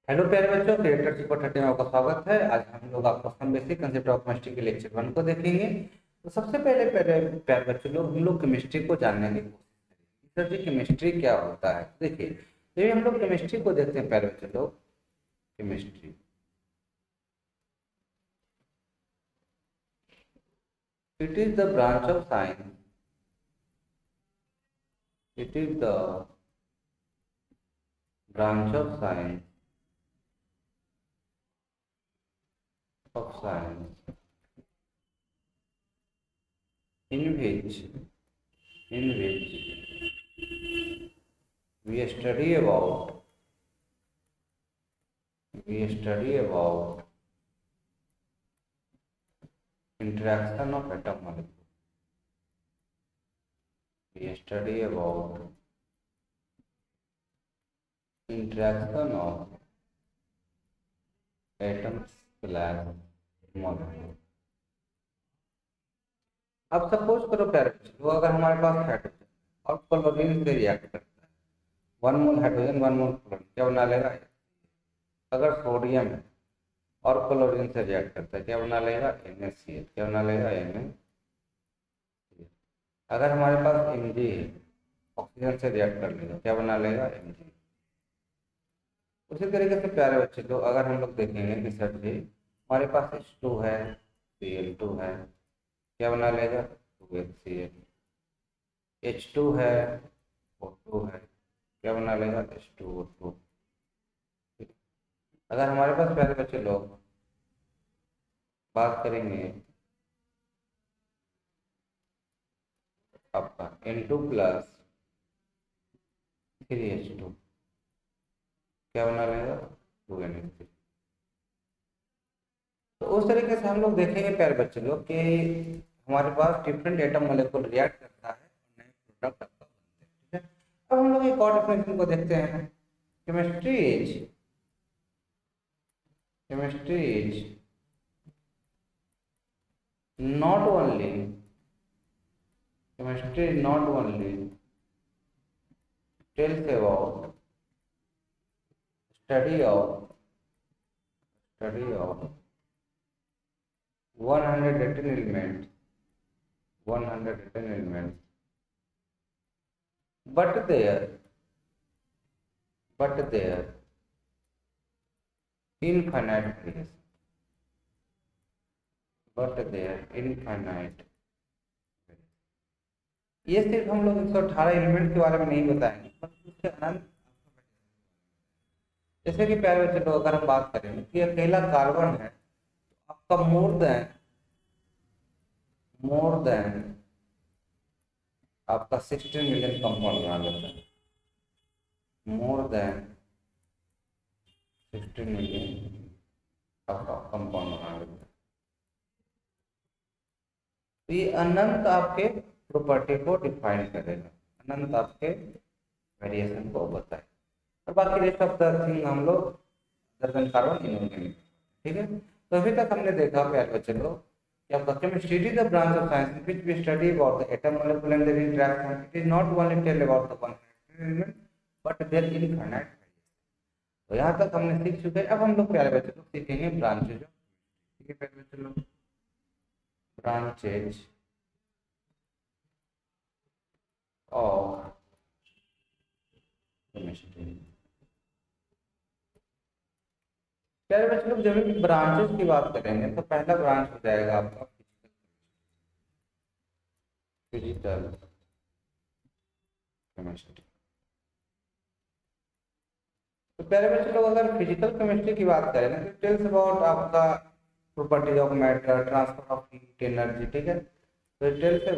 Hello प्यारे बच्चों, creator super 30 में आपका स्वागत है। आज हम लोग आपका some basic concept of chemistry के लेक्चर 1 को देखेंगे। तो सबसे पहले प्यारे प्यारे बच्चों लोग हम लोग केमिस्ट्री को जानने की कोशिश करेंगे। सर जी केमिस्ट्री क्या होता है? देखिए, जब हम लोग केमिस्ट्री को देखते हैं प्यारे बच्चों लोग, chemistry it is the branch of science, it is the branch of science of science in which we study about interaction of atom molecule. We study about interaction of atoms slash molecule. अब suppose करो प्यारे बच्चों, अगर हमारे पास hydrogen और chlorine से react करता है, 1 मोल हाइड्रोजन 1 मोल क्लोरीन, क्या बना लेगा? अगर सोडियम है और क्लोरीन से रिएक्ट करता है, क्या बना लेगा? NaCl। क्या बना लेगा? Na। अगर हमारे पास Mg है, ऑक्सीजन से रिएक्ट कर लेगा, क्या बना लेगा? Mg। उसी तरीके से प्यारे बच्चे लोग अगर हम लोग देखेंगे कि सर जी हमारे पास H2 है, Cl2 है, क्या बना लेगा? 2HCl। H2 है, O2 है, क्या बना लेगा? H2O2। अगर हमारे पास प्यारे बच्चे लोग बात करेंगे आपका N2+3H2, क्या बना लेगा? 2Na3। तो उस तरीके से हम लोग देखेंगे प्यारे बच्चे लोग कि हमारे पास डिफरेंट एटम मोलेकुल रिएक्ट करता है और नए प्रोडक्ट आपका बनते हैं। ठीक है, अब हम लोग एक और डेफिनेशन को देखते हैं। Chemistry is not only tells about study of 118 elements, but their infinite variation, ये सिर्फ हम लोग 118 एलिमेंट के बारे में नहीं बताएंगे, पर उसके अनंत। जैसे कि प्यारे बच्चे लोग अगर हम बात करें कि अकेला कार्बन है तो आपका मोर देन आपका 16 मिलियन कंपाउंड बना लेता है। मोर देन 16 मिलियन आपका कंपाउंड बना लेता है। तो ये अनंत आपके प्रॉपर्टी को डिफाइन करेगा, अनंत आपके वेरिएशन को बताए, और बाकी रेस्ट ऑफ द थिंग हम लोग दर्जन कार्बन इनऑर्गेनिक। ठीक है, तो अभी तक हमने देखा प्यारे बच्चे लोग कि आपका chemistry is the branch of science in which we study about the atom molecule and their interaction. It is not only tell about the one element but their infinite. तो यहाँ तक हमने सीख चुके हैं। अब हम लोग प्यारे बच्चे लोग सीखेंगे ब्रांचेज। ठीक है प्यारे बच्चे लोग, ब्रांचेज और केमिस्ट्री। प्यारे बच्चे लोग जब भी ब्रांचेस की बात करेंगे तो पहला ब्रांच हो जाएगा आपका फिजिकल केमिस्ट्री। तो प्यारे बच्चे लोग अगर फिजिकल केमिस्ट्री की बात करें ना, तो टेल्स अबाउट आपका properties of matter, transfer of heat energy. ठीक है, तो it tells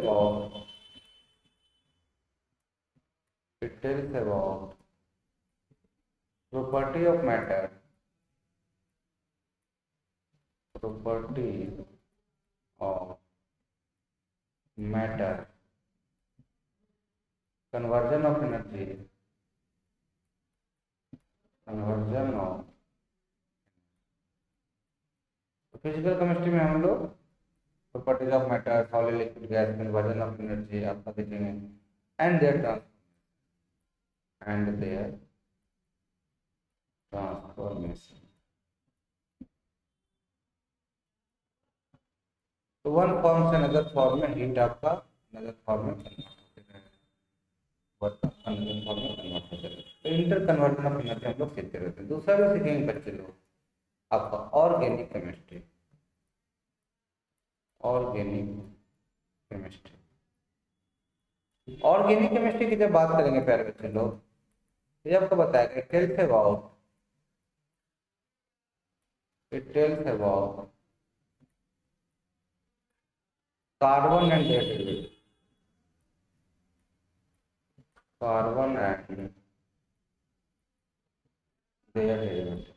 about property of matter, property of matter, conversion of energy, conversion of। Physical chemistry में हम लोग properties of matter, solid liquid gas, conversion of energy आपका देखेंगे, and there transformation. तो one form से अनदर फॉर्म में heat आपका another form में कन्वर्ट होते रहेगा, वर्क अनदर फॉर्म में कन्वर्ट होते रहेगा। तो इंटर कन्वर्जन ऑफ एनर्जी हम लोग सीखते रहते हैं। दूसरा भी सीखेंगे बच्चे लोग आपका organic chemistry. Organic chemistry, organic chemistry की जब बात करेंगे प्यारे बच्चे लोग, ये आपको बताएगा it tells about carbon and their derivative, carbon and their derivative.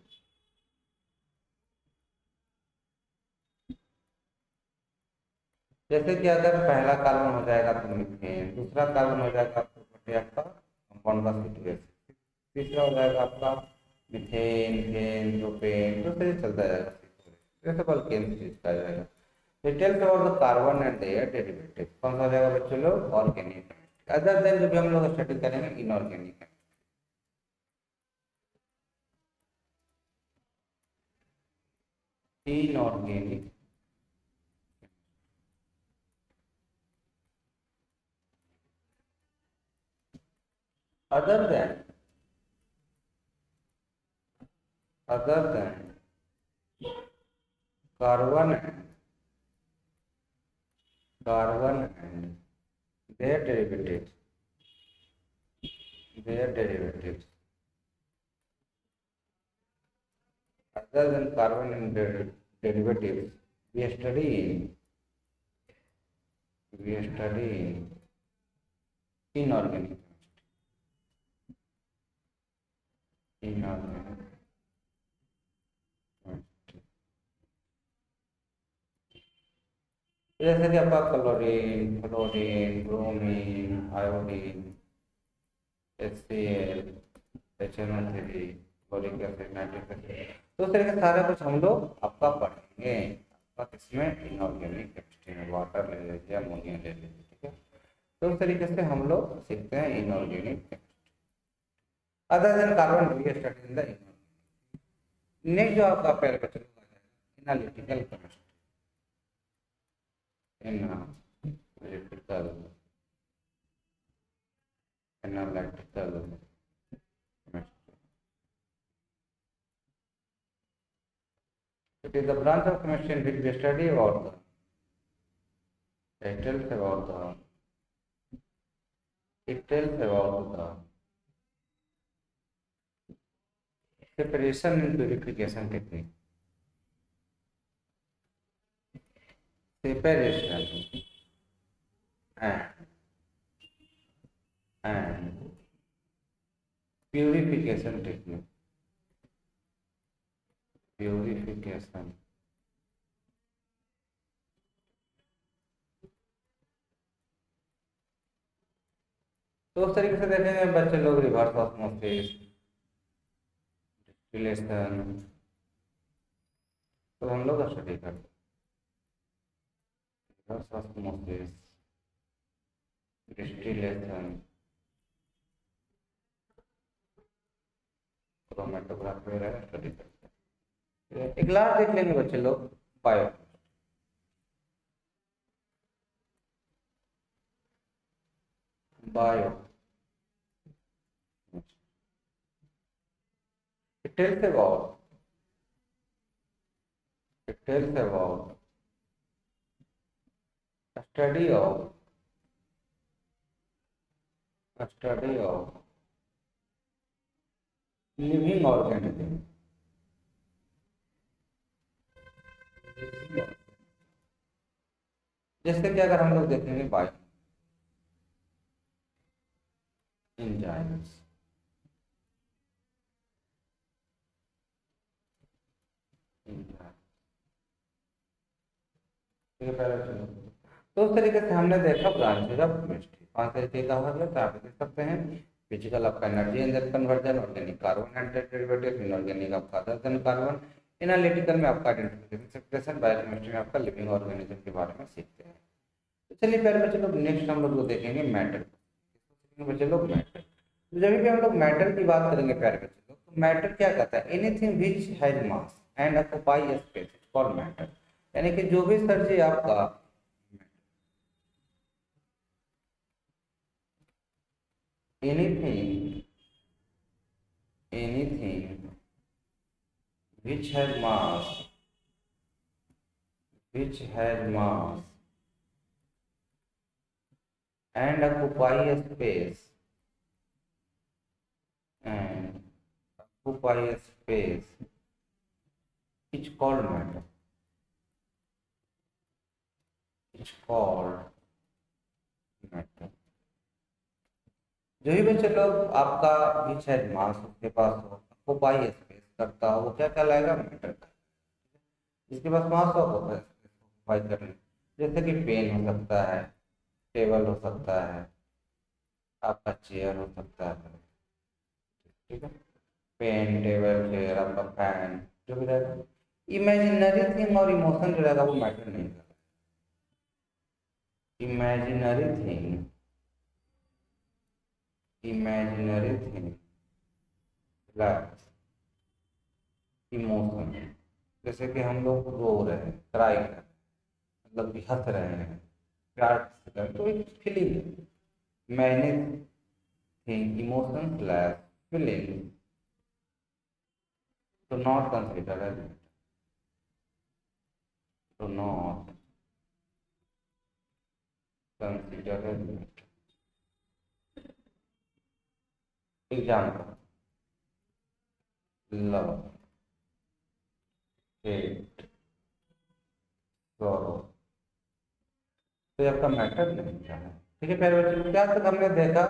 जैसे कि अगर पहला कार्बन हो जाएगा तो मीथेन, दूसरा कार्बन हो जाएगा प्रॉपर्टी आपका कंपाउंड का सिचुएशन, तीसरा हो जाएगा आपका मिथेन, फेन, प्रोपेन, तो से चलता जाएगा। जैसे बल्कि चीज का जाएगा details about the carbon and their derivative. कौन सा हो जाएगा बच्चों लोग? ऑर्गेनिक। अदर देन जो भी हम लोग स्टडी करेंगे inorganic. Inorganic other than carbon and their derivatives other than carbon and their derivatives we study inorganic chemistry। जैसे कि आपका chlorine, fluorine, bromine, iodine, HCl, HNO3, chloric acid, nitric acid, तो इस तरह के सारा कुछ हम लोग आपका पढ़ेंगे आपका किसमें? इनऑर्गेनिक केमिस्ट्री में। वाटर ले लीजिए, अमोनिया ले लीजिए, ठीक है। तो इस तरीके से हम लोग सीखते हैं inorganic chemistry. Other than carbon we study in the inorganic. Next जो आपका पहले बच्चों को आ जाएगा analytical chemistry. analytical chemistry। It is the branch of chemistry in which we study about the it tells about the separation and purification technique। Separation and purification technique। Purification तो उस तरीके से देखेंगे बच्चे लोग रिवर्स ऑस्मोसिस, डिस्टिलेशन, तो हम लोग स्टडी करते हैं रिवर्स ऑस्मोसिस, डिस्टिलेशन, क्रोमेटोग्राफी वगैरह स्टडी करते हैं। एक लास्ट देख लेंगे बच्चे लोग bio. It tells about a study of living organism। जैसे कि अगर हम लोग देखेंगे बायो एंजाइम्स, तो उस तरीके से हमने देखा ब्रांचेज ऑफ केमिस्ट्री। 5 तरीके का होगा तो आप देख सकते हैं। फिजिकल आपका energy and conversion, organic carbon and derivative, inorganic आपका अदर देन कार्बन, एनालिटिकल में आपका आइडेंटिफिकेशन सेपरेशन, बायोकेमिस्ट्री में आपका लिविंग ऑर्गेनिज्म के बारे में सीखते हैं। तो चलिए प्यारे बच्चे लोग नेक्स्ट हम लोग देखेंगे मैटर। बच्चे लोग मैटर, जब भी हम लोग मैटर की बात करेंगे प्यारे बच्चे लोग, तो मैटर क्या कहता है, anything which has mass and occupy space is called matter. यानी कि जो भी सर जी आपका anything anything which has mass which has mass and occupy a space and occupy a space is called matter, is called matter। जो ही बच्चे लोग आपका which has mass उसके पास हो, occupy स्पेस करता हो, वो क्या कहलाएगा, मैटर का। जिसके पास मास हो वो ऑक्यूपाई कर ले, जैसे कि पेन हो सकता है, टेबल हो सकता है, आपका चेयर हो सकता है, ठीक है। पेन, टेबल, चेयर, आपका फैन, जो भी रहेगा। इमेजिनरी थिंग और इमोशन जो रहेगा वो मैटर नहीं करेगा। इमेजिनरी थिंग प्लस इमोशन, जैसे कि हम लोग रो रहे हैं, क्राई कर रहे हैं, मतलब कि हंस रहे हैं, प्यार कर रहे हैं, तो एक फीलिंग है। मैंने think emotion plus feeling to not consider as matter, to not consider as matter। Example, love, hate, sorrow, तो ये आपका मैटर नहीं है, ठीक है प्यारे बच्चों। क्या तक हमने देखा,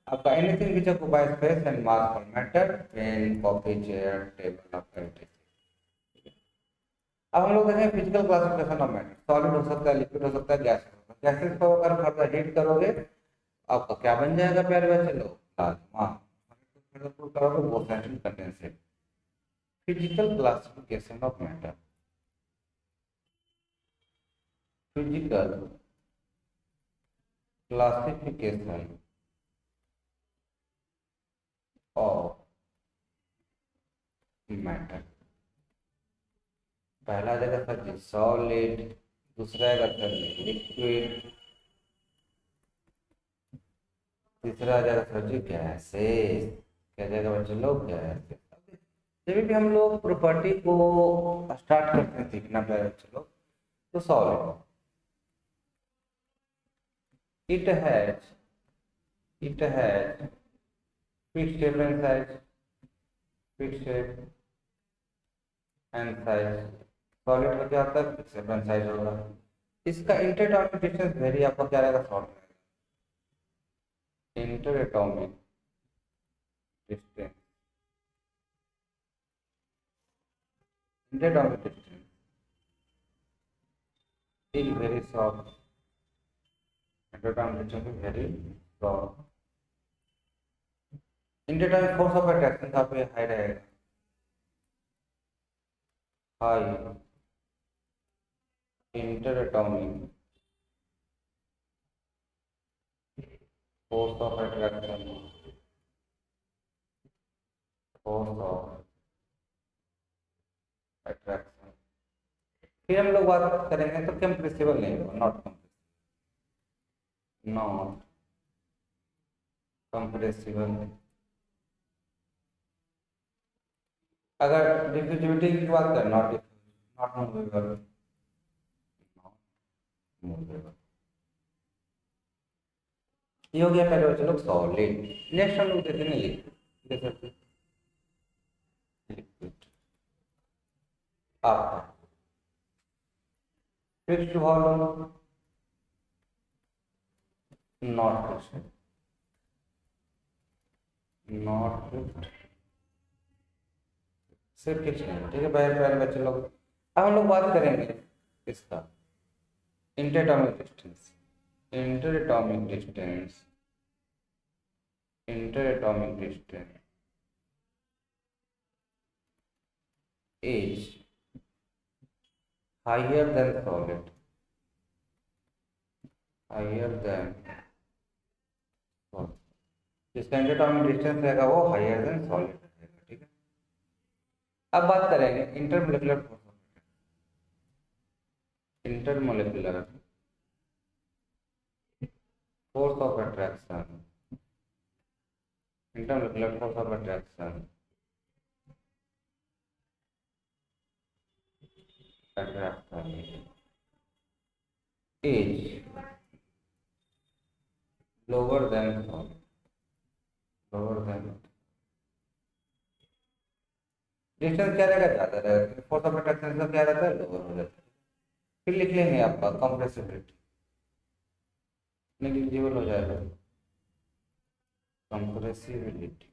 आपका anything which occupies space and mass for matter, pen, coffee, chair, table, आपका एवरीथिंग। अब हम लोग देखें physical classification of matter. Solid हो सकता है, लिक्विड हो सकता है, गैस हो सकता है। गैसेस को अगर फर्दर हीट करोगे आपका क्या बन जाएगा प्यारे बच्चे लोग, प्लाज्मा। करोगे वो central condensate. Physical classification of matter, physical classification of matter. पहला जगह सर जी सॉलिड, दूसरा जगह सर जी लिक्विड, तीसरा जगह सर जी गैसेस। क्या जगह बच्चे लोग, गैसेस। जब भी हम लोग प्रॉपर्टी को स्टार्ट करते हैं सीखना पहले बच्चे लोग, तो solid it has fixed shape and size, fixed shape and size. Solid का क्या होता है, फिक्स्ड शेप एंड साइज होगा। इसका इंटर एटॉमिक डिस्टेंस वेरी आपको क्या रहेगा, शॉर्ट रहेगा। Inter atomic distance, inter atomic distance is very short, inter atomic distance is very short. Inter atomic force of attraction का पे हाई रहेगा, high inter atomic force of attraction, force of attraction. फिर हम लोग बात करेंगे तो कंप्रेसिबल नहीं होगा, नॉट कंप्रेसिबल। अगर डिफ्यूजिविटी की बात करें, नॉट मूवेबल, नॉट मूवेबल। ये हो गया पहले बच्चे लोग सॉलिड। नेक्स्ट हम लोग देखेंगे लिक्विड। लिक्विड आपका fixed volume, not fixed, not fixed, सिर्फ फिक्स्ड नहीं, ठीक है पहले पहले बच्चे लोग। अब हम लोग बात करेंगे इसका interatomic distance, interatomic distance, interatomic distance is higher than solid, higher than solid। जिसका इंटरएटॉमिक डिस्टेंस रहेगा वो हायर देन सॉलिड रहेगा, ठीक है। अब बात करेंगे intermolecular force of intermolecular force of attraction, intermolecular force of attraction, attraction is lower than distance क्या रहेगा, ज्यादा रहेगा, फोर्स ऑफ अट्रैक्शन का क्या रहता है, लोअर हो जाता है। फिर लिख लेंगे आपका कंप्रेसिबिलिटी, नेग्लिजिबल हो जाएगा, कंप्रेसिबिलिटी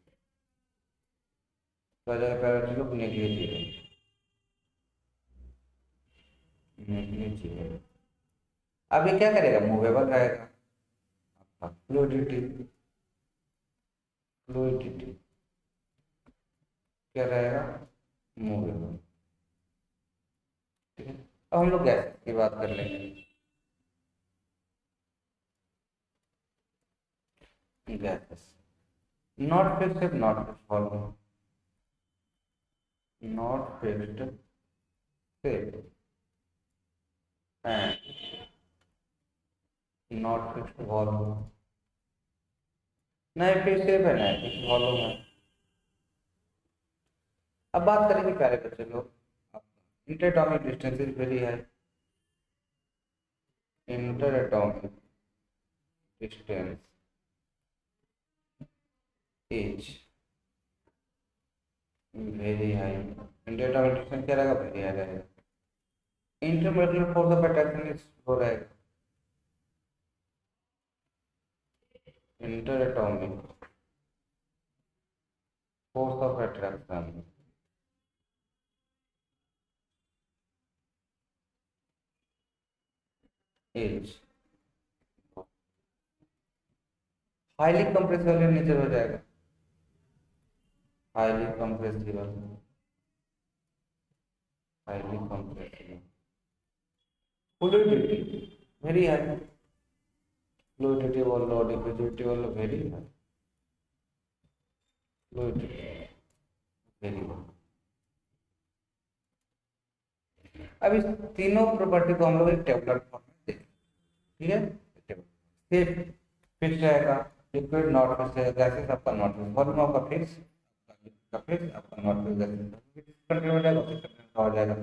तो आ जाएगा पैरामीटर नेग्लिजिबल, नेग्लिजिबल। अब ये क्या करेगा, मूवेबल रहेगा आपका, फ्लूइडिटी, फ्लूइडिटी क्या रहेगा, मूवेबल। ठीक है, अब हम लोग गैस की बात कर लेंगे। Gases not fixed, not fixed follow, not fixed shape and not fixed volume, नहीं फिक्स शेप है, नहीं फिक्स वॉल्यूम है। अब बात करेंगे प्यारे बच्चे लोग, interatomic distance is very high, interatomic distance is very high, interatomic distance क्या रहेगा, वेरी हाई रहेगा। Intermolecular force of attraction is हो रहेगा, interatomic force of attraction is highly compressible in nature हो जाएगा, highly compressible, highly compressible, fluidity very high, fluidity बोल लो, diffusivity बोल लो, very high, fluidity very high. अब इस तीनों प्रॉपर्टी को हम लोग एक टेबुलर फॉर्म में देखें, ठीक है। टेबल फिक्स रहेगा, लिक्विड नॉट फिक्स रहेगा, गैसेस आपका नॉट फिक्स, वॉल्यूम आपका फिक्स, आपका फिक्स, आपका नॉट फिक्स, गैसेस कंट्रोल हो जाएगा, उसी कंट्रोल हो जाएगा।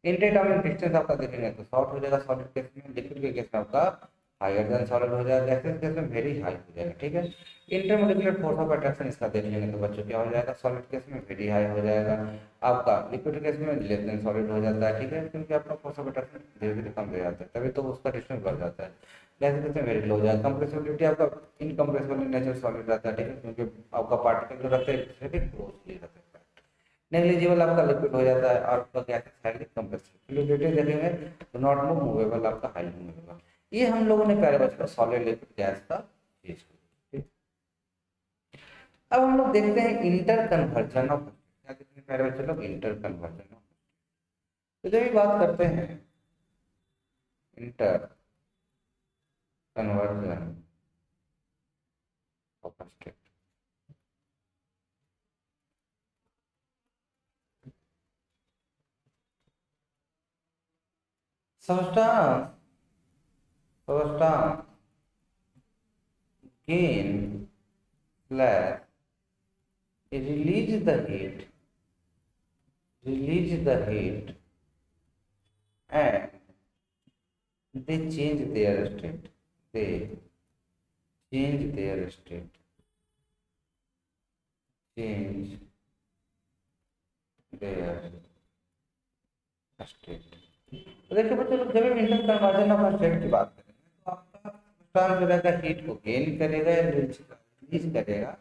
इंटरएटॉमिक डिस्टेंस आपका देखेंगे तो शॉर्ट हो जाएगा सॉलिड केस में, लिक्विड के केस में आपका हायर देन सॉलिड हो जाएगा, गैसेस केस में वेरी हाई हो जाएगा, ठीक है। इंटरमोलिकुलर फोर्स ऑफ अट्रैक्शन इसका देख लेंगे तो बच्चों क्या हो जाएगा, सॉलिड केस में वेरी हाई हो जाएगा, आपका लिक्विड केस में लेस देन सॉलिड हो जाता है, ठीक है, क्योंकि आपका फोर्स ऑफ अट्रैक्शन धीरे धीरे कम हो जाता है, तभी तो उसका डिस्टेंस बढ़ जाता है। गैसेस केस में वेरी लो हो जाएगा, कंप्रेसिबिलिटी आपका इनकम्प्रेसिबल इन नेचर सॉलिड रहता है, ठीक है, क्योंकि आपका पार्टिकल जो रहते हैं एक दूसरे के क्लोजली रहते हैं। नेग्लिजिबल आपका लिक्विड हो जाता है और आपका गैस हाईली कंप्रेसिबल, फ्लूइडिटी देखेंगे तो नॉट मूव, मूवेबल आपका हाईली मूवेबल। ये हम लोगों ने प्यारे बच्चों सॉलिड लिक्विड गैस का चीज किया। अब हम लोग देखते हैं इंटर कन्वर्जन ऑफ, क्या देखते हैं प्यारे बच्चों लोग, इंटर कन्वर्जन ऑफ। तो जब भी बात करते हैं inter conversion of state, substance gain slash release the heat, and they change their state, they change their state, change their state। तो देखिए बच्चों लोग, जब हम इंटर कन्वर्जन ऑफ स्टेट की बात करेंगे तो आपका सब्सटेंस जो रहेगा हीट को गेन करेगा या रिलीज करेगा,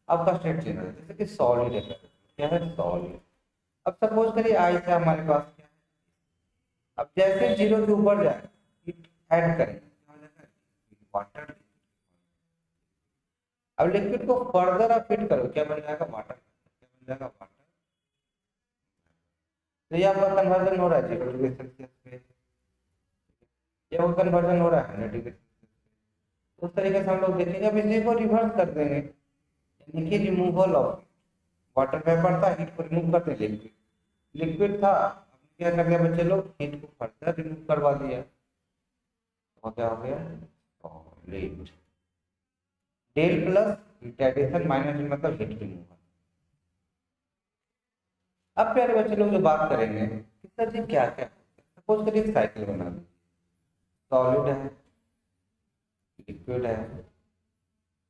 आपका स्टेट चेंज होगा। जैसे कि सॉलिड है, क्या है, सॉलिड। अब सपोज करिए आई से हमारे पास क्या है, अब जैसे जीरो के ऊपर जाए हीट ऐड करेंगे, वाटर। अब लिक्विड को फर्दर आप हीट करो, क्या बन जाएगा, वाटर, क्या बन जाएगा, वाटर। तो ये आपका कन्वर्जन हो रहा है 0 डिग्री सेल्सियस पे, ये वो कन्वर्जन हो रहा है 100 डिग्री। उस तरीके से हम लोग देखेंगे, अब इसी को रिवर्स कर देंगे, यानी कि रिमूवल ऑफ वाटर वेपर था, हीट को रिमूव करते हैं लिक्विड, लिक्विड था, आपने क्या कर दिया बच्चे लोग, हीट को फर्दर रिमूव करवा दिया, तो क्या हो गया solid. Del plus heat addition minus मतलब हीट रिमूवल। अब प्यारे बच्चे लोग जो बात करेंगे कि सर जी क्या क्या, सपोज करिए साइकिल बना दी, सॉलिड है, लिक्विड है,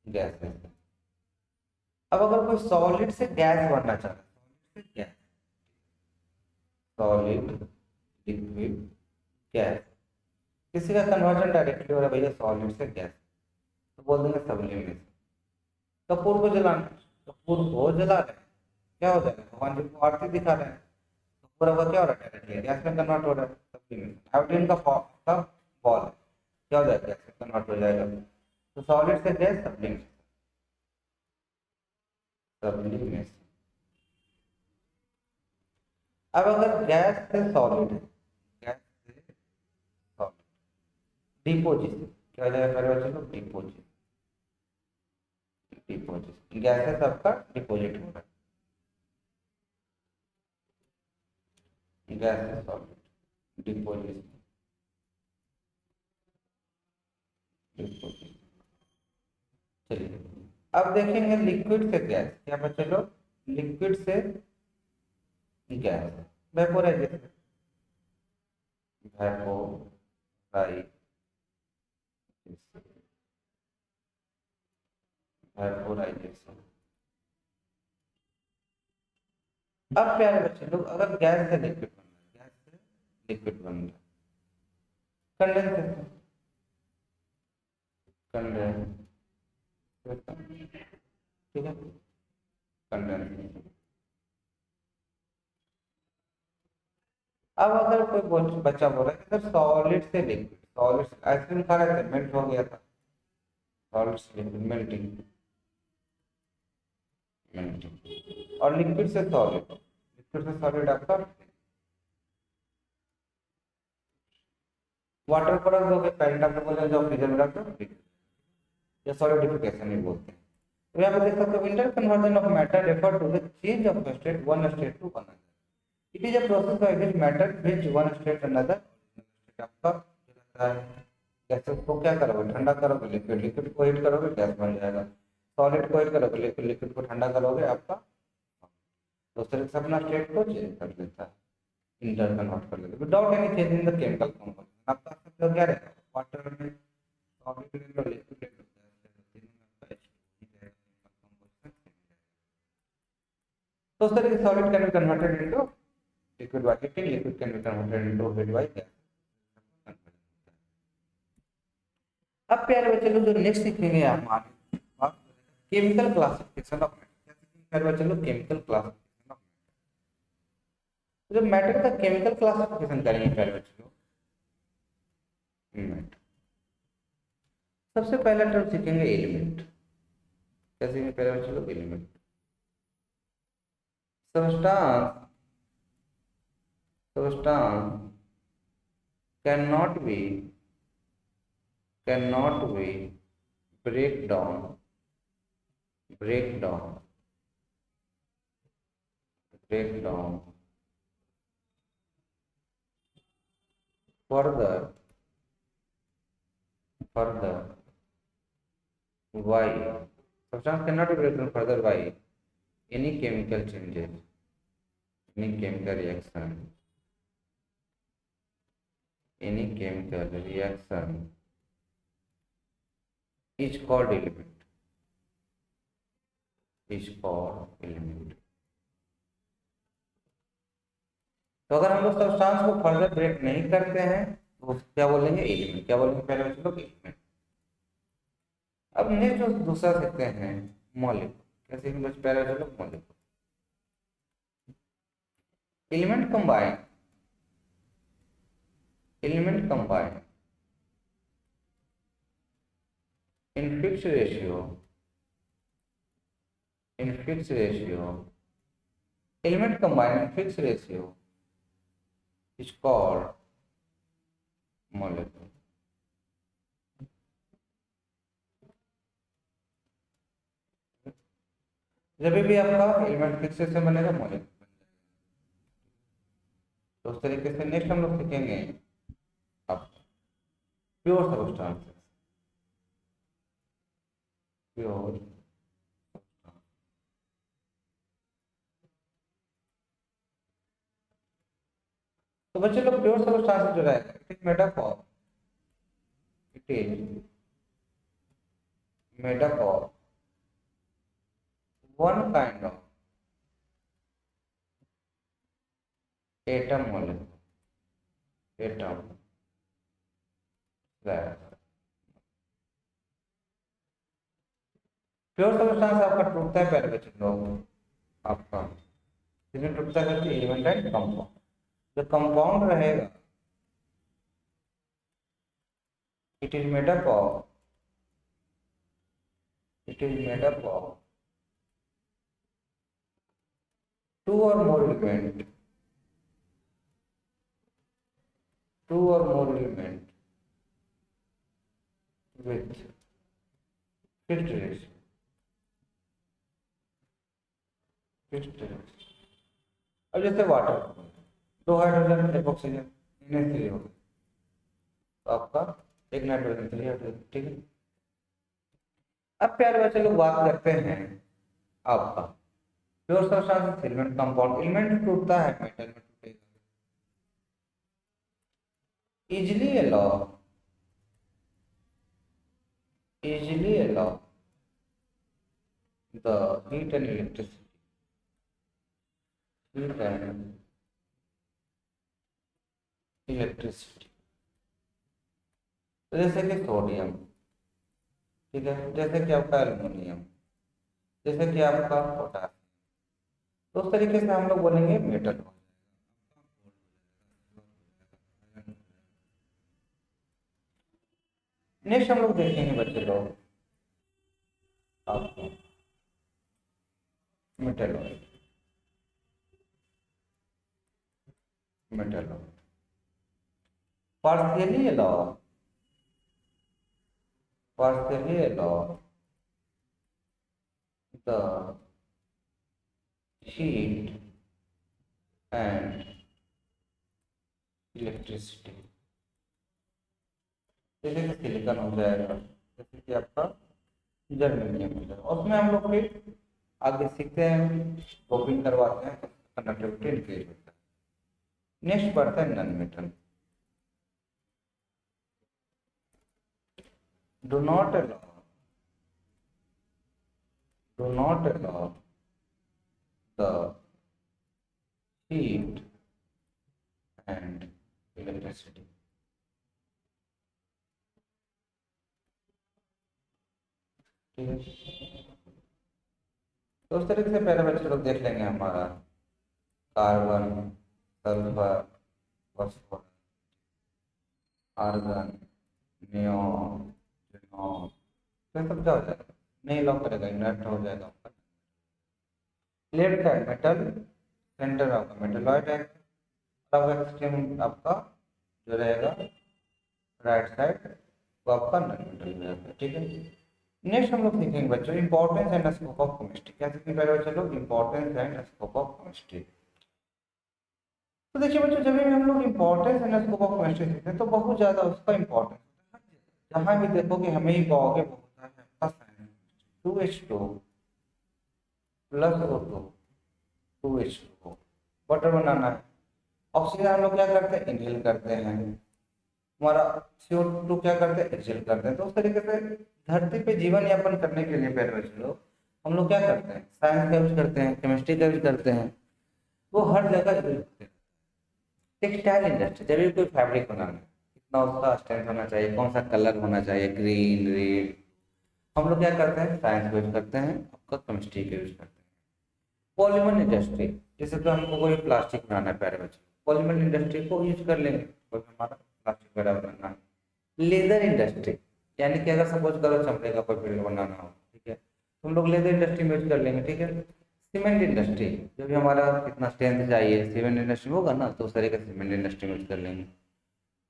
गैस है। अब अगर कोई सॉलिड से गैस बनना चाहता है, सॉलिड से गैस, सॉलिड लिक्विड गैस, किसी का कन्वर्जन डायरेक्टली हो रहा है भैया सॉलिड से गैस, तो बोल देंगे सबलिमेशन। कपूर को जलाना, कपूर को जला रहे हैं, क्या हो जाएगा, भगवान जी को आरती दिखा रहे हैं, तो पूरा का क्या हो रहा है, डायरेक्टली गैस में कन्वर्ट हो रहा है, सबलिमेशन। आयोडीन का फॉर्म का बॉल है, क्या हो जाएगा, गैस में कन्वर्ट हो जाएगा, तो सॉलिड से गैस सबलिमेशन, सबलिमेशन। अब अगर गैस से सॉलिड है, गैस से सॉलिड, डिपोजिशन क्या हो जाएगा मेरे बच्चे लोग, डिपोजिशन, डिपोजिशन गैस है सबका डिपोजिट हो रहा है, गैस है सॉलिड डिपोजिशन, डिपोजिशन। चलिए अब देखेंगे लिक्विड से गैस, क्या बच्चे लोग, लिक्विड से गैस, वेपोराइजेशन, वेपोराइजेशन, वेपोराइजेशन। अब प्यारे बच्चे लोग अगर गैस से लिक्विड बन रहा है, गैस से लिक्विड बन रहा है, कंडेंसेशन, कंडेंसेशन, ठीक है, कंडेंसेशन। अब अगर कोई बच्चा बोल रहा है सर सॉलिड से लिक्विड, सॉलिड से आइसक्रीम खा रहे थे मेल्ट हो गया था, सॉलिड से लिक्विड मेल्टिंग, मेल्टिंग। और लिक्विड से सॉलिड, लिक्विड से सॉलिड आपका वाटर प्रोडक्ट हो गए, पेरेंट आपने बोला जो फ्रीजर में रखते हो या सॉलिडिफिकेशन ही बोलते हैं। तो यहाँ पे देख सकते हो inter conversion of matter refer to the change of state one state to another. It is a process by which matter which one state another state आपका जो रहता है। गैसेस को क्या करोगे, ठंडा करोगे, लिक्विड, लिक्विड को हीट करोगे गैस बन जाएगा, सॉलिड को हीट करोगे, लिक्विड, लिक्विड को ठंडा करोगे आपका दूसरे से अपना स्टेट को चेंज कर देता है, इंटर कन्वर्ट कर देता है without any change in the chemical composition. आपका तो क्या रहेगा, वाटर में सॉलिड ले लो, लिक्विड ले लो, गैस ले लो, तीनों में आपका H2O ही रहेगा, chemical composition same रहेगा। तो उस तरह से solid can be converted into liquid by heating, liquid can be converted into heat by gas। अब प्यारे बच्चे लोग जो नेक्स्ट सीखेंगे आप आगे केमिकल क्लासिफिकेशन ऑफ मैटर, क्या सीखेंगे प्यारे बच्चे लोग, केमिकल क्लासिफिकेशन ऑफ मैटर। जब मैटर का केमिकल क्लासिफिकेशन करेंगे प्यारे बच्चे लोग, मैटर सबसे पहला टर्म सीखेंगे एलिमेंट, क्या सीखेंगे प्यारे बच्चे लोग, element. Substance, substance cannot be break down break down break down further why substance cannot be break down further by any chemical changes, any chemical reaction, any chemical reaction is called element, is called element। तो अगर हम लोग substance को further break नहीं करते हैं तो क्या बोलेंगे, एलिमेंट। क्या बोलेंगे पहले बच्चे लोग, एलिमेंट। अब नेक्स्ट जो दूसरा सीखते हैं मॉलिक्यूल, कैसे बच्चे पहले बच्चे लोग molecule. Element combine, element combine in fixed ratio, in fixed ratio, element combined in fixed ratio is called molecule। जब भी आपका एलिमेंट फिक्स से बनेगा मॉलिक्यूल बन जाएगा। तो उस तरीके से नेक्स्ट हम लोग सीखेंगे अब प्योर सबस्टांसेस। प्योर, तो बच्चे लोग प्योर सबस्टांसेस जो रहेगा it is made up of, it is made up of one kind of atom molecule, atom slash. Pure substance आपका टूटता है पहले बच्चे लोग, आपका इसमें टूटता है एलिमेंट एंड कंपाउंड। जो कंपाउंड रहेगा it is made up of, it is made up of two और more element, two or more element with fixed ratio, fixed ratio। अब जैसे वाटर, दो हाइड्रोजन एक ऑक्सीजन, NH3 हो गया, तो आपका एक नाइट्रोजन 3 हाइड्रोजन, ठीक है। अब प्यारे बच्चे लोग बात करते हैं आपका pure substance element compound. Element टूटता है मेटल में टूटेगा, easily allow, easily allow the heat and electricity, heat and electricity। तो जैसे कि सोडियम, ठीक है, जैसे कि आपका एल्युमिनियम, जैसे कि आपका पोटासियम, तो उस तरीके से हम लोग बोलेंगे मेटल। नेक्स्ट हम लोग देखेंगे बच्चे लोग आपको metalloid, metalloid partially allow, partially allow the heat and electricity। जैसे कि सिलिकॉन हो जाएगा, जैसे कि आपका जर्मेनियम हो जाएगा, उसमें हम लोग फिर आगे सीखते हैं, डोपिंग करवाते हैं, कंडक्टिविटी इंक्रीज होता है। नेक्स्ट बढ़ता है non metal. Do not allow, do not allow the heat and electricity। ठीक है, तो उस तरीके से पहले बच्चे लोग देख लेंगे हमारा carbon, sulphur, phosphorus, argon, neon, xenon, तो सब क्या हो जाएगा, नहीं लॉक करेगा, इनर्ट हो जाएगा। लेफ्ट साइड मेटल, सेंटर आपका मेटलॉइड है, एक्सट्रीम आपका जो रहेगा राइट साइड वो आपका नॉन मेटल रहेगा, ठीक है। नेक्स्ट हम लोग सीखेंगे बच्चों importance and scope of chemistry. क्या सीखेंगे पहले बच्चे लोग, importance and scope of chemistry. तो देखिए बच्चों जब भी हम लोग importance and scope of chemistry सीखते हैं तो बहुत ज्यादा उसका इंपॉर्टेंस होता है, जहां भी देखोगे हमें ही पाओगे वो होता है आपका sign 2H2 plus O2, 2H2 water बनाना है। ऑक्सीजन हम लोग क्या करते हैं, इनहेल करते हैं, हमारा CO2 क्या करते हैं, एक्सहेल करते हैं। तो उस तरीके से धरती पे जीवन यापन करने के लिए पहले बच्चे लोग हम लोग क्या करते हैं, साइंस का यूज करते हैं, केमिस्ट्री का यूज करते हैं, वो हर जगह यूज होते हैं। टेक्सटाइल इंडस्ट्री, जब भी कोई फैब्रिक बनाना है कितना उसका स्ट्रेंथ होना चाहिए, कौन सा कलर होना चाहिए, ग्रीन, रेड, हम लोग क्या करते हैं, साइंस का यूज करते हैं, आपका केमिस्ट्री का यूज करते हैं। पॉलीमर इंडस्ट्री, जैसे तो हमको कोई प्लास्टिक बनाना है प्यारे बच्चे, पॉलीमर इंडस्ट्री को यूज कर लेंगे, कोई हमारा प्लास्टिक वगैरह बनाना है। लेदर इंडस्ट्री, यानी कि अगर सपोज करो चमड़े का कोई पेड़ बनाना हो, ठीक है, तो हम लोग लेदर इंडस्ट्री में यूज कर लेंगे, ठीक है। सीमेंट इंडस्ट्री, जो भी हमारा कितना स्ट्रेंथ चाहिए सीमेंट इंडस्ट्री में होगा ना, तो उस तरीके से सीमेंट इंडस्ट्री में यूज कर लेंगे।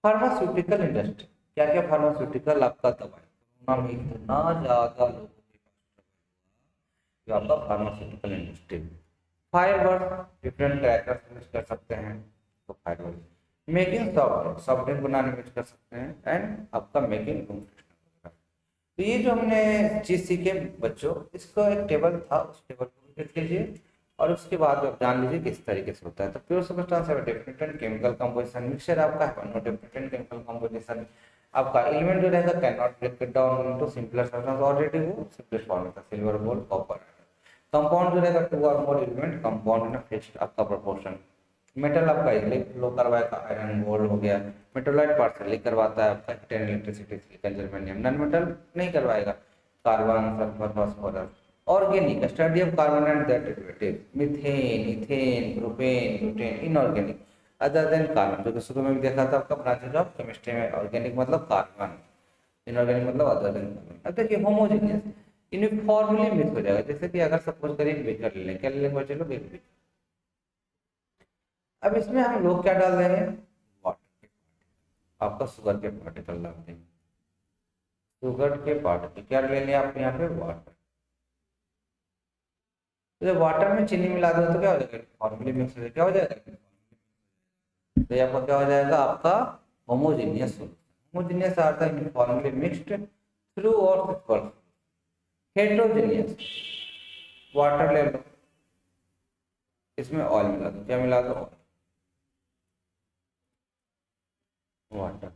फार्मास्यूटिकल इंडस्ट्री, क्या क्या फार्मास्यूटिकल आपका दवाई, कोरोना में इतना ज्यादा लोगों के पास जो आपका pharmaceutical industry. Fire work, different crackers use कर सकते हैं, तो हाइड्रोजन, मेकिंग सॉफ्ट ड्रिंक बनाने में यूज कर सकते हैं, एंड आपका मेकिंग रूम फ्रेशनर। तो ये जो हमने चीज सीखे बच्चों, इसका एक टेबल था, उस टेबल को देख लीजिए और उसके बाद आप जान लीजिए किस तरीके से होता है। तो प्योर सब्सटेंस है different and chemical composition, mixture आपका है no different and chemical composition. आपका एलिमेंट जो रहेगा can not break it down into simpler substance, already वो सिंपलेस्ट फॉर्म था, सिल्वर गोल्ड कॉपर। कंपाउंड जो रहेगा टू और more element compound in fixed आपका प्रोपोर्शन। मेटल आपका इलेक्ट्रिक फ्लो करवाएगा, आयरन गोल्ड हो गया। मेटोलाइट पार्शियली करवाता है आपका heat electricity, silicon germanium. Non metal नहीं करवाएगा, carbon sulphur phosphorus. Organic study of carbon and their derivative, methane ethane propane butane. Inorganic other than carbon, जो कि शुरू में भी देखा था आपका ब्रांचेज ऑफ केमिस्ट्री में। ऑर्गेनिक मतलब कार्बन, इनऑर्गेनिक मतलब अदर देन कार्बन। अब देखिए होमोजेनियस यूनिफॉर्मली मिक्स हो जाएगा। जैसे कि अगर सपोज करिए बेकर ले लें, क्या ले लेंगे बच्चे लोग, एक बेकर। अब इसमें हम लोग क्या डाल देंगे, वाटर, आपका शुगर के पार्टिकल डाल देंगे। शुगर के पार्टिकल क्या ले लें आप यहाँ पे, वाटर। तो जब वाटर में चीनी मिला दो तो क्या हो जाएगा, फॉर्मली मिक्स हो जाएगा। क्या हो जाएगा, तो ये आपका क्या हो जाएगा, आपका होमोजीनियस। होमोजीनियस अर्थ है फॉर्मली मिक्स्ड थ्रू और हेट्रोजीनियस। वाटर ले लो, इसमें ऑयल मिला दो, क्या मिला दो, वाटर,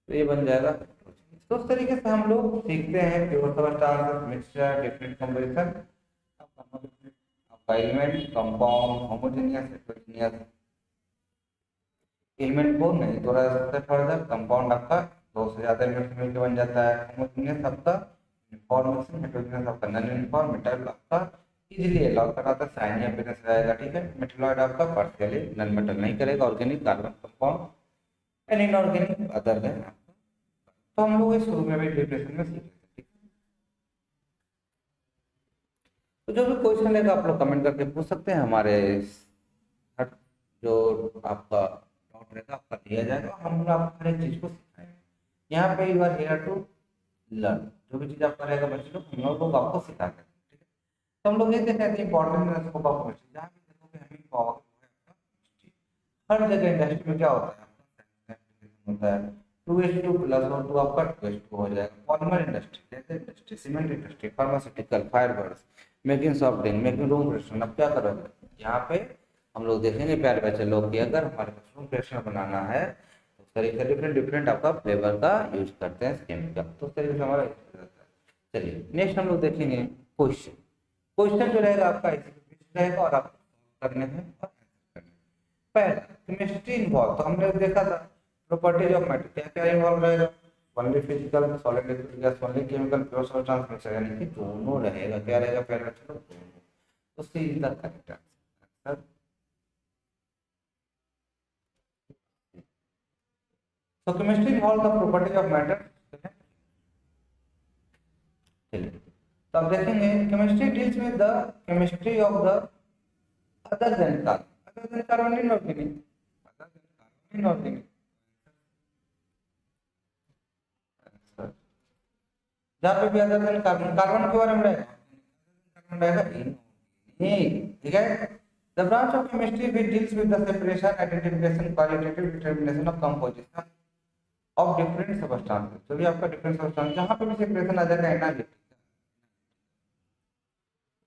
तो ये बन जाएगा। तो उस तरीके से हम लोग सीखते हैं pure substance, mixture, different composition, आपका element, compound, homogeneous, heterogeneous. Element को नहीं तोड़ा जा सकता फर्दर। कंपाउंड आपका दो से ज्यादा एलिमेंट से मिलकर बन जाता है। होमोजेनियस आपका यूनिफॉर्म, हेटेरोजेनियस आपका नॉन यूनिफॉर्म। मेटल आपका इजीली अलाउ कराता है, शाइनी अपीयरेंस रहेगा, ठीक है। मेटलॉइड आपका पार्शियली नॉन मेटल नहीं करेगा। Organic carbon compound and inorganic other then. तो हम लोग इस शुरू में भी डिफिनेशन में सीख लेते हैं। तो जो भी क्वेश्चन रहेगा आप लोग कमेंट करके पूछ सकते हैं। हमारे हर जो आपका डाउट रहेगा आपका दिया जाएगा, हम लोग आपको हर एक चीज को सिखाएंगे। यहाँ पे you are here to learn, जो भी चीज आपका रहेगा बच्चे लोग, हम लोग आपको सिखाते हैं, ठीक है। तो हम लोग ये देखते हैं इंपॉर्टेंट स्कोप ऑफ क्वेश्चन, जहाँ पे देखोगे हमें पावर हर जगह इंडस्ट्री में क्या होता है आपका होता है 2:2 प्लस और 2 आपका 2:2 हो जाएगा। पॉलीमर इंडस्ट्री, जैसे industry, cement industry, pharmaceutical, fireworks, making soft drink, making room freshener. अब क्या करोगे, यहाँ पे हम लोग देखेंगे प्यारे बच्चे लोग कि अगर हमारे पास रूम फ्रेशनर बनाना है तो उस तरीके से डिफरेंट डिफरेंट आपका फ्लेवर का यूज करते हैं केमिकल, तो उस तरीके से हमारा रहता है। चलिए नेक्स्ट हम लोग देखेंगे क्वेश्चन। क्वेश्चन जो रहेगा आपका ऐसे रहेगा और आपको करने हैं और आंसर करने हैं। पहला केमिस्ट्री इन्वॉल्व, तो हमने देखा था प्रॉपर्टीज ऑफ मैटर, क्या क्या इन्वॉल्व रहेगा, only physical, solid, liquid, gas, only chemical, pure substance, mixture, यानी कि दोनों रहेगा। क्या रहेगा पहला, चलो दोनों। तो C is the correct answer. So chemistry involves the properties of matter। चलिए तो अब देखेंगे chemistry deals with the chemistry of the other than carbon, other than carbon inorganic, other than carbon inorganic. जहाँ पे भी अदर देन कार्बन, कार्बन के बारे में रहेगा, कार्बन रहेगा इनऑर्गेनिक, ठीक है। The branch of chemistry which deals with the separation, identification, qualitative determination of composition of different substances। जो भी आपका डिफरेंट सब्सटेंस, जहाँ पे भी सेपरेशन आ जाएगा एनालिटिक,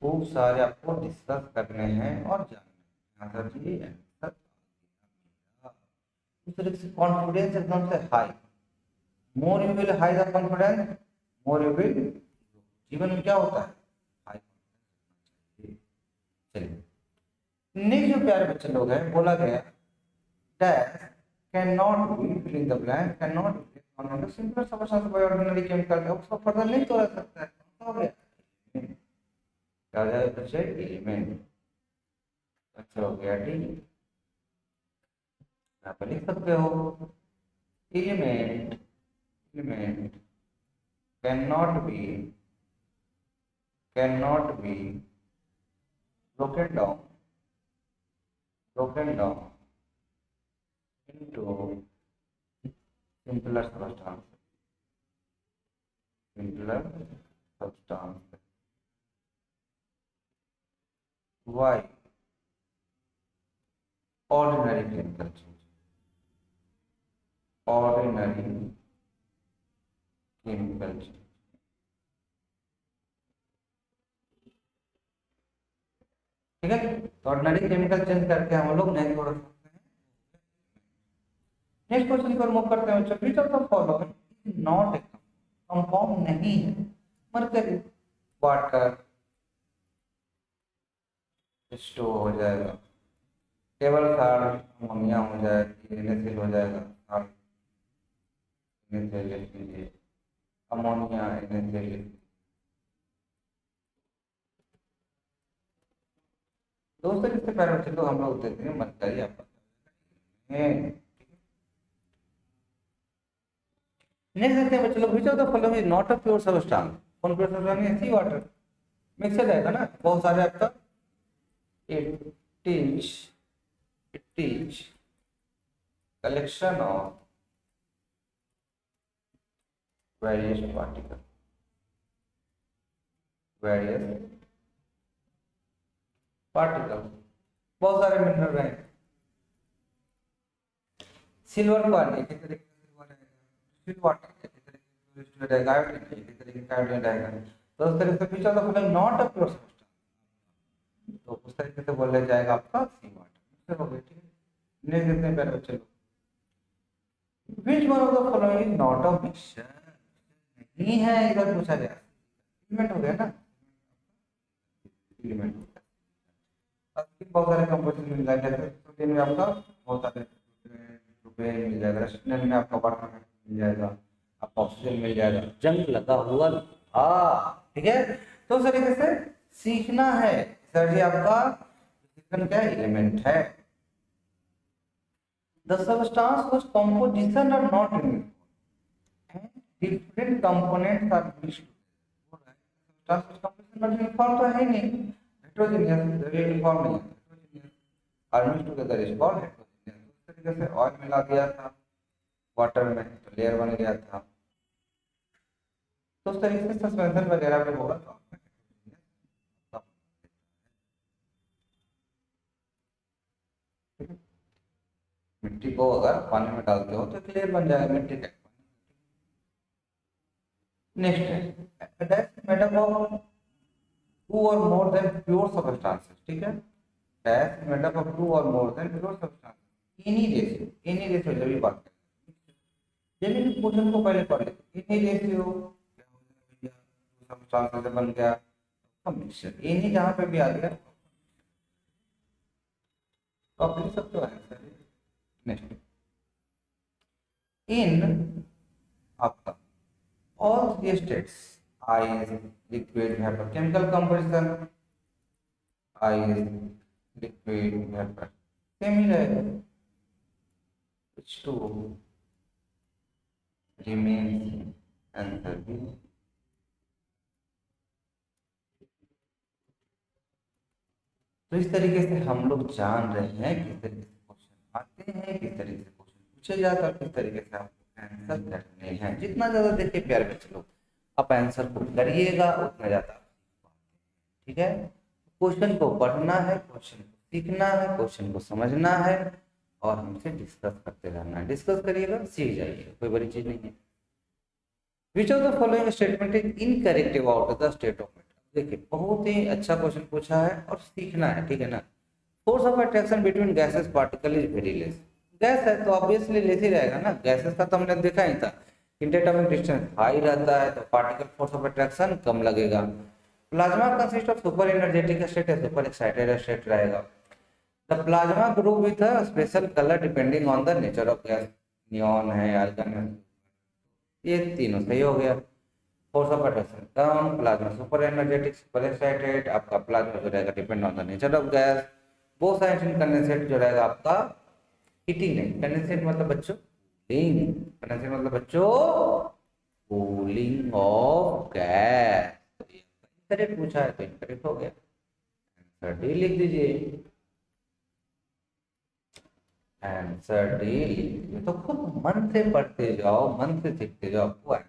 खूब सारे आपको डिस्कस करने हैं और जानने हैं। आंसर जी आंसर, इस तरह से कॉन्फिडेंस एकदम से high, more you will high the confidence more you will, जीवन में क्या होता है हाई कॉन्फिडेंस। चलिए नेक्स्ट जो प्यारे बच्चे लोग हैं, बोला गया dash can not be filling the blank, can not be on the simple substance by ordinary chemical, उसको फर्दर नहीं तोड़ा सकता है, हो गया क्या हो जाएगा बच्चे, एलिमेंट। अच्छा हो गया, ठीक है। यहाँ पर लिख सकते हो element, element can not B broken down, broken down into simpler substance, simpler substance। Why? Ordinary chemical change, ordinary chemical change. ठीक है, तो ऑर्डिनरी केमिकल चेंज करके हम लोग नेक्स्ट बढ़ सकते हैं। नेक्स्ट क्वेश्चन पर मूव करते हैं बच्चों, which of the following is not a compound नहीं है। मरकरी, वाटर, स्टो हो जाएगा, टेबल साल्ट अमोनिया हो जाएगी, NaCl हो जाएगा, साल्ट NaCl लिख लीजिए, अमोनिया NaCl। दोस्तों इससे पहले चलो हम लोग देखते हैं मरकरी आपका नेक्स्ट देखते हैं बच्चों, which of the following is not a pure substance. कौन प्योर सबस्टेंस है? सी वाटर, मिक्सर रहेगा ना बहुत सारे आपका। It is collection of various particle, various particle, बहुत सारे मिनरल रहेंगे। सिल्वर का नहीं, किस तरीके से सिल्वर रहेगा, सिल्वर वाटर किस तरीके से रहेगा, आयोडीन नहीं, किस तरीके का आयोडीन रहेगा। तो उस तरीके से which of the following not a pure substance, तो उस तरीके से बोला जाएगा आपका सी वाटर। हो गया, ठीक है। नेक्स्ट देखते हैं पहले चलो, which one of the following is not a mixture. नहीं है, इधर पूछा गया, एलिमेंट हो गया ना, एलिमेंट हो गया। अब बहुत सारे कंपोजिशन मिल जाएंगे, तो में आपका बहुत सारे रुपये मिल जाएगा, रेस्टोरेंट में आपका वाटर मिल जाएगा, आपका ऑक्सीजन मिल जाएगा, जंग लगा हुआ ठीक है। तो उस तरीके से सीखना है सर जी, आपका क्या एलिमेंट है। The substance whose composition are not uniform and different components are mixed together। substance whose composition not uniform तो है नहीं, heterogeneous, uniform नहीं है, heterogeneous are mixed together is called heterogeneous। इस तरीके से ऑयल मिला दिया था वाटर में तो लेयर बन गया था, तो उस तरीके से सस्पेंशन वगैरह में होगा तो मिट्टी को अगर पानी में डालते हो तो क्लियर बन जाएगा मिट्टी का। नेक्स्ट है मेड अप ऑफ टू और मोर देन प्योर सब्सटेंसेस। ठीक है, dash made up of two और more than pure substances. Any ratio जब भी बात करें, जब भी क्वेश्चन को पहले पढ़ ले, एनी रेशियो क्या हो गया भैया, सब्सटेंस से बन गया मिक्सचर। एनी जहां पे भी आ गया तो आप लिख सकते हो आंसर। नेक्स्ट, इन आपका all three states, ice, liquid, vapor, chemical composition, ice, liquid, vapor, same ही रहेगा। which two remains answer B। तो इस तरीके से हम लोग जान रहे हैं किस तरीके से क्वेश्चन आते हैं, किस तरीके से क्वेश्चन पूछे जाता है, किस तरीके से आपको आंसर करने हैं। जितना ज्यादा देखिए प्यार बच्चे लोग आप आंसर को करिएगा उतना ज्यादा। ठीक है, क्वेश्चन को पढ़ना है, क्वेश्चन को सीखना है, क्वेश्चन को समझना है और हमसे डिस्कस करते रहना है। डिस्कस करिएगा सीख जाइएगा, कोई बड़ी चीज नहीं है। Which of the following statement is incorrect about the state of matter. देखिए बहुत ही अच्छा क्वेश्चन पूछा है और सीखना है, ठीक है ना। Force of attraction between gases particle is very less. Gas है तो ऑब्वियसली लेस ही रहेगा ना, गैसेस का तो हमने देखा ही था, इंटरएटॉमिक डिस्टेंस हाई रहता है तो पार्टिकल फोर्स ऑफ अट्रैक्शन कम लगेगा। Plasma consist of super energetic state है, सुपर एक्साइटेड स्टेट रहेगा। The plasma grow with a special colour depending on the nature of gas, neon है, आर्गन है, ये तीनों सही हो गया। Force of attraction come, plasma super energetic, super excited, आपका प्लाज्मा जो रहेगा depend on the nature of gas. Both sides in condensate जो रहेगा आपका हीटिंग नहीं, कंडेंसेट मतलब बच्चों कूलिंग, कंडेंसेट मतलब बच्चों कूलिंग ऑफ गैस। करेक्ट पूछा है तो इनकरेक्ट हो गया, आंसर डी लिख दीजिए, आंसर डी लिख दीजिए। तो खुद मन से पढ़ते जाओ, मन से सीखते जाओ, आपको आंसर।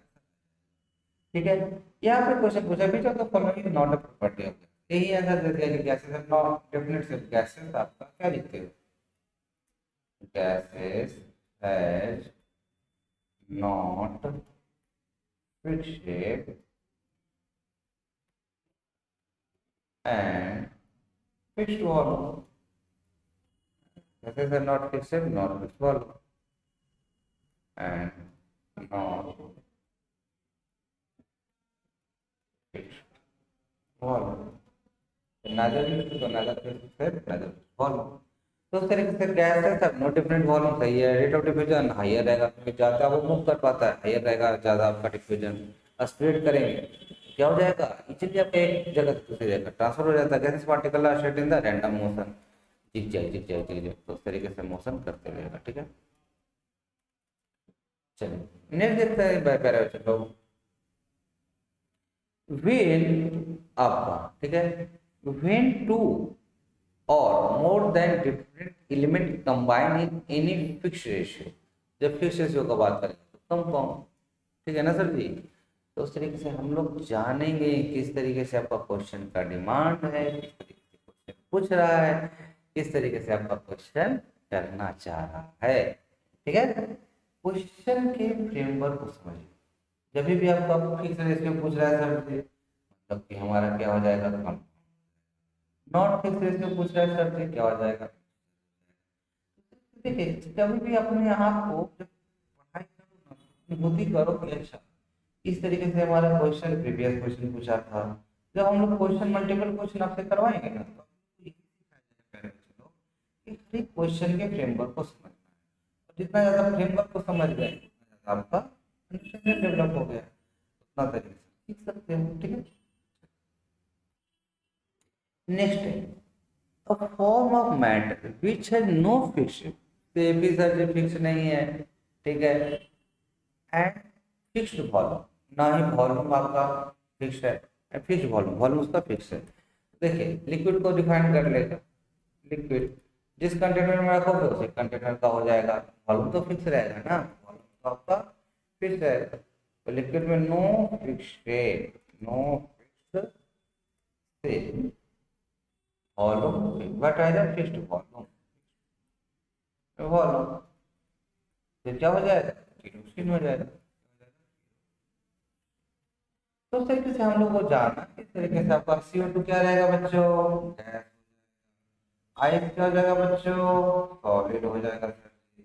ठीक है, यहाँ पे क्वेश्चन पूछा भी तो following is not a property of gas, यही आंसर दे दिया कि gases are not definite gases, आपका क्या लिखते हो gases has not fixed shape and fixed volume. Gases are not fixed shape, not fixed volume, and not fixed volume. Neither fixed, so neither fixed shape, neither fixed volume. तो उस तरीके से gas है सब नो डिफरेंट वॉल्यूम सही है, rate of diffusion higher रहेगा क्योंकि ज़्यादा वो मूव कर पाता है, हाइयर रहेगा ज़्यादा आपका डिफ्यूजन। स्प्रेड करेंगे क्या हो जाएगा, इजीली आपका एक जगह से दूसरी जगह ट्रांसफर हो जाता है। Gases particle are shaped in the random motion, जिग जाए तो उस तरीके से मोशन करते रहेगा। ठीक है, चलिए नेक्स्ट देखते हैं पैरा चलो। व्हेन आपका ठीक है, व्हेन टू और more then different element combine in any fix ratio, जब फिक्स रेशियो का बात करें तो कंपाउंड, ठीक है ना सर जी। तो उस तरीके से हम लोग जानेंगे किस तरीके से आपका क्वेश्चन का डिमांड है, किस तरीके से क्वेश्चन पूछ रहा है, किस तरीके से आपका क्वेश्चन करना चाह रहा है। ठीक है, क्वेश्चन के फ्रेमवर्क को समझिए। जब भी आपका फिक्स रेशियो पूछ रहा है सर जी, मतलब कि हमारा क्या हो जाएगा, कम। नॉट फिक्स रेशियो पूछ रहा है सर जी, क्या हो जाएगा। देखिए कभी भी अपने आप को जब पढ़ाई करो ना, अनुभूति करो कि अच्छा इस तरीके से हमारा क्वेश्चन प्रीवियस क्वेश्चन पूछा था। जब हम लोग क्वेश्चन मल्टीपल क्वेश्चन आपसे करवाएंगे ना, तो ये सिखाया जाएगा चलो कि हर एक क्वेश्चन के फ्रेमवर्क को समझना है। और जितना ज़्यादा फ्रेमवर्क को समझ गए उतना ज़्यादा आपका अंडरस्टैंडिंग डेवलप हो गया, उतना तरीके से सीख सकते हो। ठीक है, नेक्स्ट है a form of matter which has no fixed shape, भी सर जी फिक्स नहीं है। ठीक है, एंड फिक्स्ड वॉल्यूम, ना ही वॉल्यूम आपका फिक्स है, फिक्स्ड वॉल्यूम, वॉल्यूम उसका फिक्स है। देखिए लिक्विड को डिफाइन कर लेगा, लिक्विड जिस कंटेनर में रखोगे उसी कंटेनर का हो जाएगा, वॉल्यूम तो फिक्स रहेगा ना, वॉल्यूम तो आपका फिक्स रहेगा। तो लिक्विड में no fix shape, no fix shape, volume but either fixed volume, volume तो क्या हो जाएगा, स्किन हो जाएगा। तो उस तरीके से हम लोग को जाना किस तरीके से आपका CO2 क्या रहेगा बच्चों, गैस। आइस क्या हो जाएगा बच्चों, सॉलिड हो जाएगा सर जी,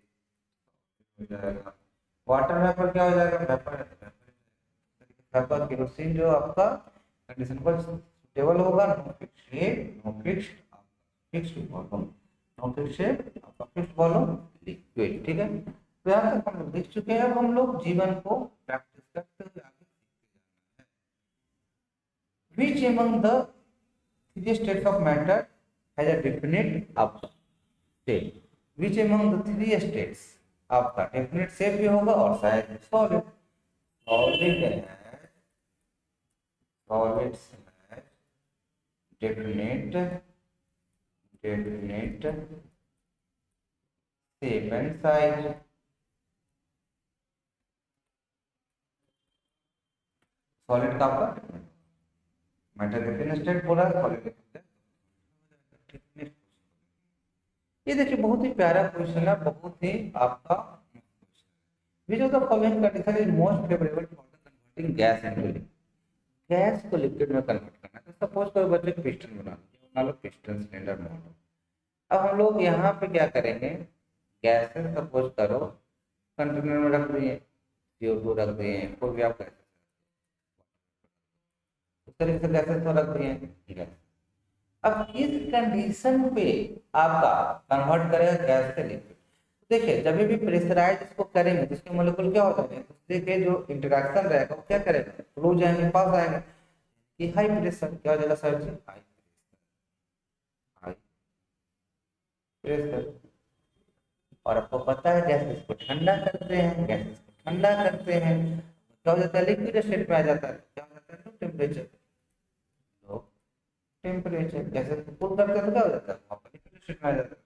हो जाएगा। वाटर वेपर क्या हो जाएगा, वेपर, वेपर केरोसिन जो आपका कंडीशन पर सुटेबल होगा, no fix shape, no fix fixed volume, no fix shape आपका फिक्स्ड वॉल्यूम, लिक्विड। ठीक है, तो यहाँ तक हम लोग देख चुके हैं। अब हम लोग जीवन को प्रैक्टिस करते हुए आगे which among the three states of matter has a definite up shape, which among the three states आपका डेफिनेट शेप भी होगा और शायद सॉलिड, सॉलिड है, सॉलिड है definite, definite shape and size. Solid का आपका मैटर डेफिनेट स्टेट बोला, सॉलिड ये देखिए बहुत ही प्यारा क्वेश्चन है, बहुत ही आपका which of the following condition is most favorable for the converting gas into liquid, gas को लिक्विड में कन्वर्ट करना है। तो सपोज करो बच्चे पिस्टन बना लो, पिस्टन सिलेंडर मॉडल। अब हम लोग यहाँ पे क्या करेंगे, गैसेस सपोज करो कंटेनर में रख दिए, CO2 रख दिए, कोई भी आप गैसेस उस तरीके से गैसेस तो रख दिए गैस। अब किस कंडीशन पे आपका कन्वर्ट करेगा गैस से लिक्विड। देखिए जब भी प्रेशराइज इसको करेंगे तो इसके मोलिक्यूल क्या हो जाएंगे, दूसरे के जो इंटरेक्शन रहेगा वो क्या करेगा, फ्लो जाएंगे, पास आएंगे। ये हाई प्रेशर क्या हो जाएगा सर जी, हाई प्रेशर, हाई प्रेशर। और आपको पता है गैसेस को ठंडा करते हैं, गैसेस को ठंडा करते हैं क्या हो जाता है, लिक्विड स्टेट में आ जाता है, क्या हो जाता है, low temperature, low temperature. Gases को कूल करते हैं तो क्या हो जाता है, वहाँ पर लिक्विड स्टेट में आ जाता है।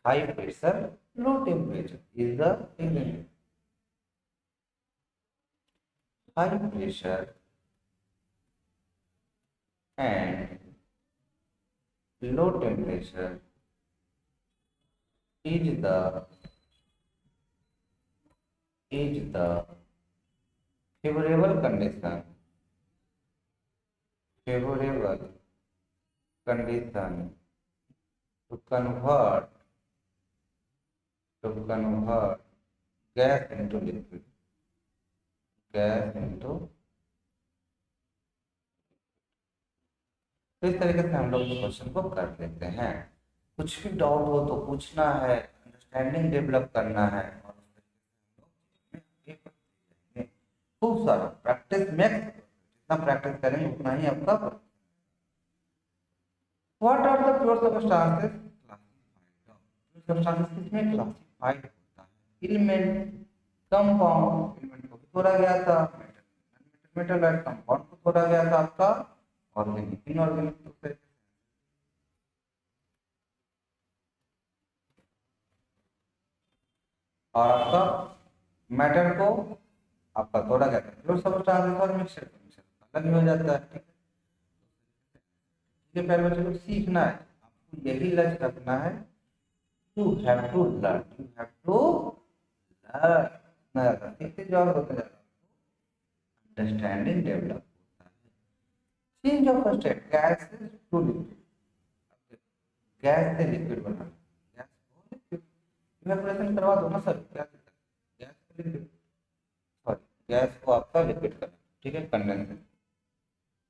High pressure low temperature is the ingredient. High pressure and low temperature is the favorable condition to convert gas into liquid, तो इस तरीके से हम लोग क्वेश्चन को कर लेते हैं। कुछ भी डाउट हो तो पूछना है, अंडरस्टैंडिंग डेवलप करना है, और खूब सारा प्रैक्टिस में, जितना प्रैक्टिस करेंगे उतना ही आपका। What are the pure substances classified? Substances किसमें क्लासिफाइड होता है? एलिमेंट, कंपाउंड, एलिमेंट को तोड़ा गया था, मेटल कंपाउंड को तोड़ा गया था आपका ऑर्गेनिक, इनऑर्गेनिक। और आपका मैटर को आपका तोड़ा गया था प्योर सब्सटेंसेस और मिक्सचर अलग हो जाता है। ठीक है, प्यारे बच्चों को सीखना है, आपको यही लक्ष्य रखना है। यू हैव टू लर्न, सीखते जाओ, होते जाओ, अंडरस्टैंडिंग डेवलप होता है। Change of state, gas to liquid, gas से लिक्विड बना, गैस को लिक्विड इवेपोरेशन करवा दो ना सर, क्या गैस को लिक्विड, सॉरी गैस को आपका लिक्विड करना। ठीक है, कंडेंसेशन,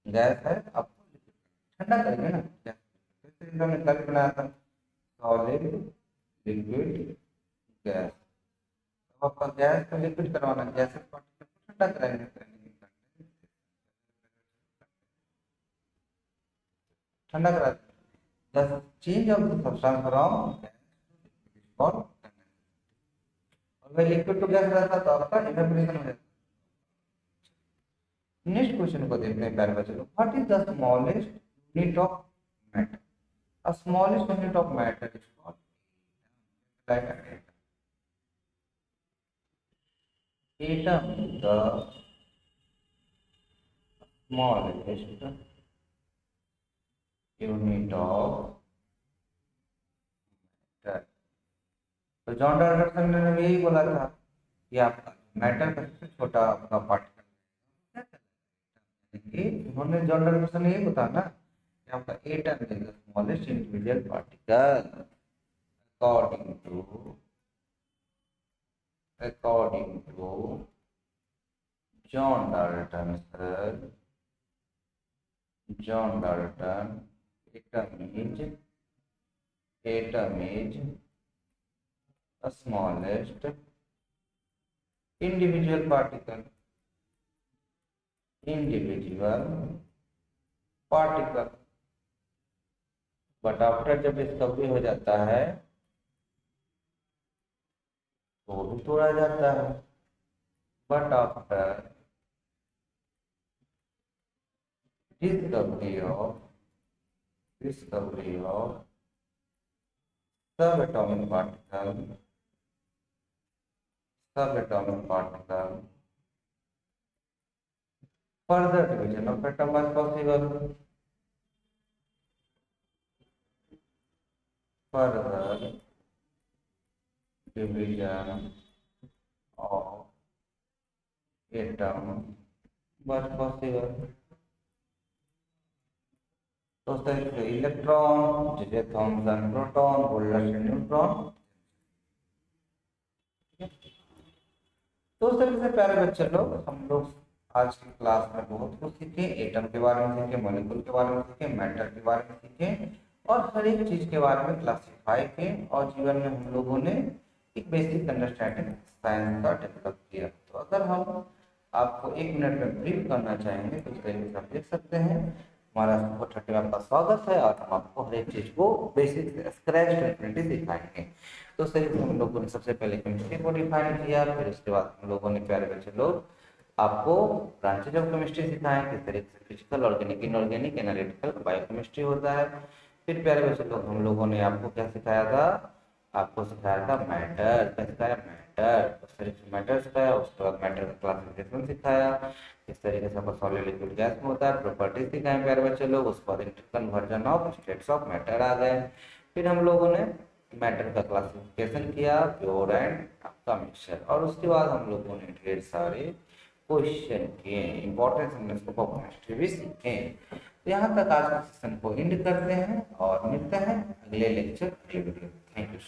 गैस है आपको लिक्विड ठंडा करेंगे ना, गैस जैसे हमने कल बनाया था सॉलिड लिक्विड गैस। अब आपका गैस को लिक्विड करवाना, गैस पार्टिकल को ठंडा कराएंगे, ठंडा करा। The change of the substance from और वही लिक्विड टू गैस रहता तो आपका इवेपोरेशन हो जाता। नेक्स्ट क्वेश्चन को देखते हैं प्यारे बच्चों। What is the smallest unit of matter? A smallest unit of matter is called atom. Atom is the smallest unit of matter. तो जॉन डाल्टन ने यही बोला था कि आपका मैटर का सबसे छोटा आपका पार्टिकल, उन्होंने जॉन डाल्टन ने यही बताया ना कि आपका atom is the smallest individual particle according to John Dalton, sir. John Dalton, atom is the smallest individual particle, but after जब डिस्कवरी हो जाता है तो भी तोड़ा जाता है, but after discovery of subatomic particle, further division of atom was possible. Further division of atom was possible. तो उस तरीके से electron, J Thomson proton, Walter neutron. तो उस तरीके से प्यारे बच्चे लोग, हम लोग आज की क्लास में बहुत कुछ सीखे, एटम के बारे में सीखे, मॉलिक्यूल के बारे में सीखे, मैटर के बारे में सीखे, और हर एक चीज के बारे में क्लासिफाई किए, और जीवन में हम लोगों ने एक बेसिक अंडरस्टैंडिंग साइंस का डेवलप किया। तो अगर हम आपको 1 मिनट में ब्रीफ करना चाहेंगे तो इस तरीके से आप देख सकते हैं। हमारा सपोर्ट थर्टी में आपका स्वागत है, और हम आपको हर एक चीज को बेसिक से स्क्रैच टू इन्फिनिटी सिखाएंगे। तो इस तरीके से हम लोगों ने सबसे पहले केमिस्ट्री को डिफाइन किया, फिर उसके बाद हम लोगों ने प्यारे बच्चे लोग आपको ब्रांचेज ऑफ केमिस्ट्री सिखाएं, किस तरीके से physical, organic, inorganic, analytical, biochemistry होता है। फिर प्यारे बच्चे लोग हम लोगों ने आपको क्या सिखाया था, आपको सिखाया था मैटर, क्या सिखाया, मैटर, उस तरीके से मैटर सिखाया। उसके बाद मैटर का क्लासिफिकेशन सिखाया, किस तरीके से आपका सॉलिड लिक्विड गैस में होता है, प्रॉपर्टीज सिखाए प्यारे बच्चे लोग। उसके बाद conversion of states of matter आ गए। फिर हम लोगों ने मैटर का क्लासिफिकेशन किया, प्योर एंड आपका मिक्सचर, और उसके बाद हम लोगों ने ढेर सारे क्वेश्चन किए, इंपॉर्टेंस हमने इसको केमिस्ट्री भी सीखे। तो यहाँ तक आज के सेशन को एंड करते हैं और मिलते हैं अगले लेक्चर अगले वीडियो। Thank you.